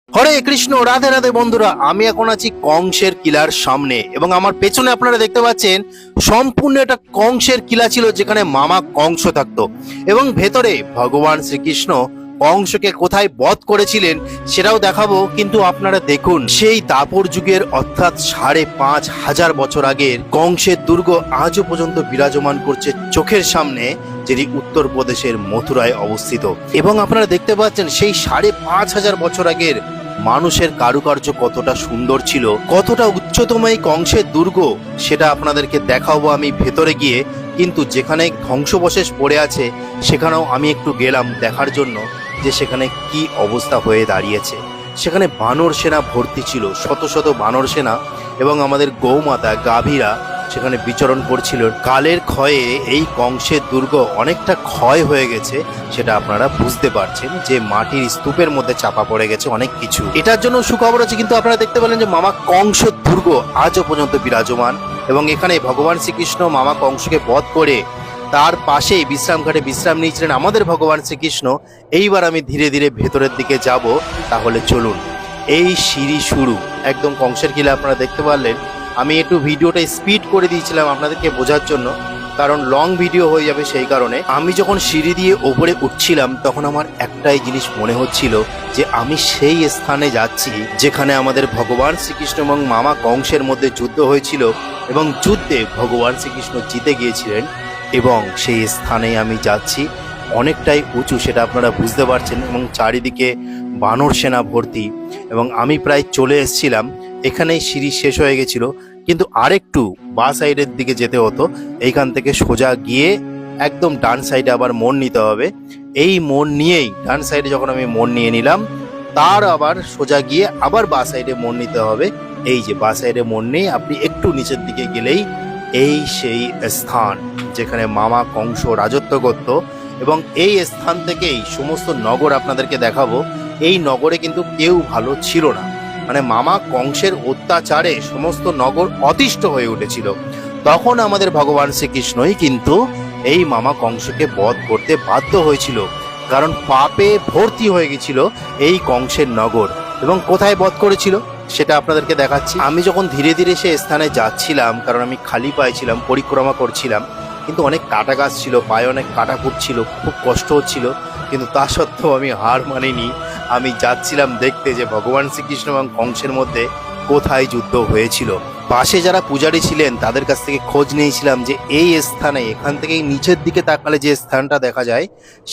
হরে কৃষ্ণ, রাধে রাধে বন্ধুরা। আমি এখন আছি কংসের কিলার সামনে এবং আমার পেছনে আপনারা দেখতে পাচ্ছেন সম্পূর্ণ একটা কংসের কিলা ছিল, যেখানে মামা কংস থাকতো এবং ভেতরে ভগবান শ্রীকৃষ্ণ কংসকে কোথায় বধ করেছিলেন সেটাও দেখাবো। কিন্তু আপনারা দেখুন, সেই দাপর যুগের অর্থাৎ ৫,৫০০ বছর আগের কংসের দুর্গ আজও পর্যন্ত বিরাজমান করছে চোখের সামনে, যেটি উত্তরপ্রদেশের মথুরায় অবস্থিত। এবং আপনারা দেখতে পাচ্ছেন সেই ৫,৫০০ বছর আগের মানুষের কারুকার্য কতটা সুন্দর ছিল, কতটা উচ্চতম এই কংসের দুর্গ, সেটা আপনাদেরকে দেখাবো আমি ভেতরে গিয়ে। কিন্তু যেখানে ধ্বংসবশেষ পড়ে আছে সেখানেও আমি একটু গেলাম দেখার জন্য যে সেখানে কি অবস্থা হয়ে দাঁড়িয়েছে। সেখানে বানর সেনা ভর্তি ছিল, শত শত বানর সেনা, এবং আমাদের গৌমাতা গাভীরা সেখানে বিচরণ করছিল। কালের ক্ষয়ে এই কংসের দুর্গ অনেকটা ক্ষয় হয়ে গেছে, সেটা আপনারা বুঝতে পারছেন যে মাটির স্তূপের মধ্যে চাপা পড়ে গেছে অনেক কিছু। এটার জন্য সুখবর আছে, কিন্তু আপনারা দেখতে পেলেন যে মামা কংসের দুর্গ আজও পর্যন্ত বিরাজমান এবং এখানে ভগবান শ্রীকৃষ্ণ মামা কংসকে বধ করে তার পাশেই বিশ্রাম ঘাটে বিশ্রাম নিয়েছিলেন আমাদের ভগবান শ্রীকৃষ্ণ। এইবার আমি ধীরে ধীরে ভেতরের দিকে যাব, তাহলে চলুন। এই সিঁড়ি শুরু একদম কংসের কিলা আপনারা দেখতে পারলেন। আমি একটু ভিডিওটা স্পিড করে দিয়েছিলাম আপনাদেরকে বোঝার জন্য, কারণ লং ভিডিও হয়ে যাবে, সেই কারণে। আমি যখন সিঁড়ি দিয়ে ওপরে উঠছিলাম তখন আমার একটাই জিনিস মনে হচ্ছিল যে আমি সেই স্থানে যাচ্ছি যেখানে আমাদের ভগবান শ্রীকৃষ্ণ এবং মামা কংসের মধ্যে যুদ্ধ হয়েছিল এবং যুদ্ধে ভগবান শ্রীকৃষ্ণ জিতে গিয়েছিলেন, এবং সেই স্থানেই আমি যাচ্ছি। অনেকটাই উঁচু, সেটা আপনারা বুঝতে পারছেন, এবং চারিদিকে বানর সেনা ভর্তি, এবং আমি প্রায় চলে এসেছিলাম। এখানেই সিঁড়ি শেষ হয়ে গেছিল, কিন্তু আরেকটু বাঁ সাইডের দিকে যেতে হতো। এইখান থেকে সোজা গিয়ে একদম ডান সাইডে আবার মোড় নিতে হবে। এই মোড় নিয়েই ডান সাইডে যখন আমি মোড় নিয়ে নিলাম, তার আবার সোজা গিয়ে আবার বাঁ সাইডে মোড় নিতে হবে। এই যে বাঁ সাইডে মোড় নিয়ে আপনি একটু নিচের দিকে গেলেই এই সেই স্থান যেখানে মামা কংস রাজত্ব করত। এবং এই স্থান থেকেই সমস্ত নগর আপনাদেরকে দেখাবো। এই নগরে কিন্তু কেউ ভালো ছিল না, মানে মামা কংসের অত্যাচারে সমস্ত নগর অতিষ্ঠ হয়ে উঠেছিল। তখন আমাদের ভগবান শ্রীকৃষ্ণই কিন্তু এই মামা কংসকে বধ করতে বাধ্য হয়েছিল, কারণ পাপে ভর্তি হয়ে গেছিল এই কংসের নগর। এবং কোথায় বধ করেছিল সেটা আপনাদেরকে দেখাচ্ছি। আমি যখন ধীরে ধীরে সে স্থানে যাচ্ছিলাম, কারণ আমি খালি পায়ে ছিলাম, পরিক্রমা করছিলাম, কিন্তু অনেক কাটা গাছ ছিল, পায়ে অনেক কাটা ফুটছিল, খুব কষ্ট হচ্ছিল, কিন্তু তা সত্ত্বেও আমি হার মানিনি। আমি যাচ্ছিলাম দেখতে যে ভগবান শ্রীকৃষ্ণ এবং কংসের মধ্যে কোথায় যুদ্ধ হয়েছিল। পাশে যারা পূজারী ছিলেন তাদের কাছ থেকে খোঁজ নিয়েছিলাম যে এই স্থানে, এখান থেকেই নিচের দিকে তাকালে যে স্থানটা দেখা যায়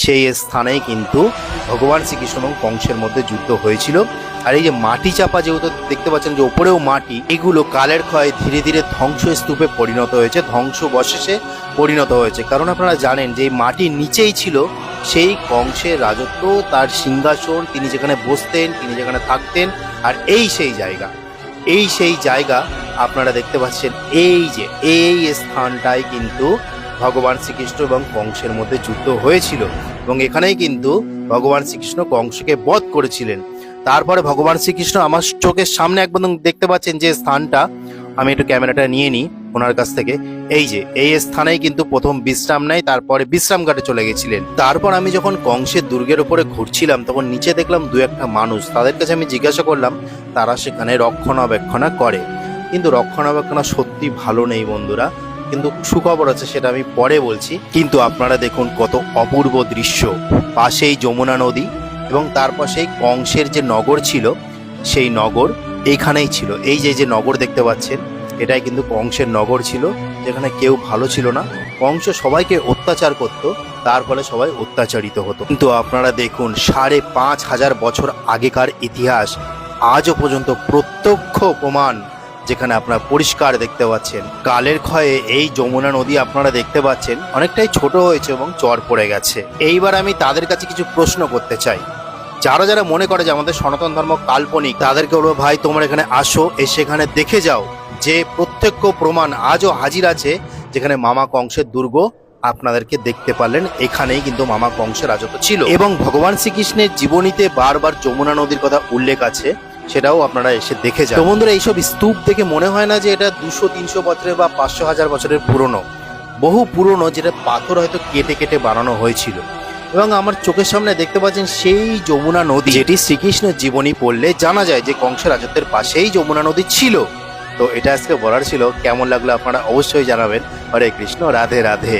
সেই স্থানেই কিন্তু ভগবান শ্রীকৃষ্ণ এবং কংসের মধ্যে যুদ্ধ হয়েছিল। আর এই যে মাটি চাপা, যেহেতু দেখতে পাচ্ছেন যে ওপরেও মাটি, এগুলো কালের ক্ষয়ে ধীরে ধীরে ধ্বংসস্তূপে পরিণত হয়েছে, ধ্বংসবশেষে পরিণত হয়েছে। কারণ আপনারা জানেন যে এই মাটির নিচেই ছিল সেই কংসের রাজত্ব, তার সিংহাসন, তিনি যেখানে বসতেন, তিনি যেখানে থাকতেন। আর এই সেই জায়গা আপনারা দেখতে পাচ্ছেন, এই যে এই স্থানটাই কিন্তু ভগবান শ্রীকৃষ্ণ এবং কংসের মধ্যে যুদ্ধ হয়েছিল, এবং এখানেই কিন্তু ভগবান শ্রীকৃষ্ণ কংসকে বধ করেছিলেন। তারপরে ভগবান শ্রীকৃষ্ণ আমার চোখের সামনে একদম দেখতে পাচ্ছেন যে স্থানটা, আমি একটু ক্যামেরাটা নিয়ে নিই ওনার কাছ থেকে। এই যে এই স্থানেই কিন্তু প্রথম বিশ্রাম নেয়, তারপরে বিশ্রাম ঘাটে চলে গেছিলেন। তারপর আমি যখন কংসের দুর্গের উপরে ঘুরছিলাম তখন নিচে দেখলাম দু একটা মানুষ। তাদের কাছে আমি জিজ্ঞাসা করলাম, তারা সেখানে রক্ষণাবেক্ষণা করে, কিন্তু রক্ষণাবেক্ষণা সত্যি ভালো নেই বন্ধুরা। কিন্তু সুখবর আছে, সেটা আমি পরে বলছি। কিন্তু আপনারা দেখুন কত অপূর্ব দৃশ্য, পাশেই যমুনা নদী এবং তার পাশেই কংসের যে নগর ছিল সেই নগর এইখানেই ছিল। এই যে নগর দেখতে পাচ্ছেন, এটাই কিন্তু কংসের নগর ছিল, যেখানে কেউ ভালো ছিল না। কংস সবাইকে অত্যাচার করত, তার ফলে সবাই অত্যাচারিত হতো। কিন্তু আপনারা দেখুন ৫,৫০০ বছর আগেকার ইতিহাস, আজও পর্যন্ত প্রত্যক্ষ প্রমাণ, যেখানে আপনারা পরিষ্কার দেখতে পাচ্ছেন কালের ক্ষয়ে এই যমুনা নদী আপনারা দেখতে পাচ্ছেন অনেকটাই ছোট হয়েছে এবং চর পড়ে গেছে। এইবার আমি তাদের কাছে কিছু প্রশ্ন করতে চাই। যারা যারা মনে করে যে আমাদের সনাতন ধর্ম কাল্পনিক, তাদেরকে বলবো, ভাই তোমরা এখানে আসো, এসে এখানে দেখে যাও যে প্রত্যক্ষ প্রমাণ আজও হাজির আছে, যেখানে মামা কংসের দুর্গ আপনাদেরকে দেখতে পারলেন। এখানেই কিন্তু মামা কংসের রাজত্ব ছিল, এবং ভগবান শ্রীকৃষ্ণের জীবনীতে বারবার যমুনা নদীর কথা উল্লেখ আছে, সেটাও আপনারা এসে দেখে যান। তো বন্ধুরা, এইসব স্তূপ দেখে মনে হয় না যে এটা ২০০-৩০০ বছরের বা ৫০০-১০০০ বছরের পুরনো, বহু পুরনো, যেটা পাথর হয়তো কেটে কেটে বানানো হয়েছিল। এবং আমার চোখের সামনে দেখতে পাচ্ছেন সেই যমুনা নদী, যেটি শ্রীকৃষ্ণের জীবনী পড়লে জানা যায় যে কংসের রাজত্বের পাশেই যমুনা নদী ছিল। তো এটা আজকে বলার ছিল, কেমন লাগলো আপনারা অবশ্যই জানাবেন। হরে কৃষ্ণ, রাধে রাধে।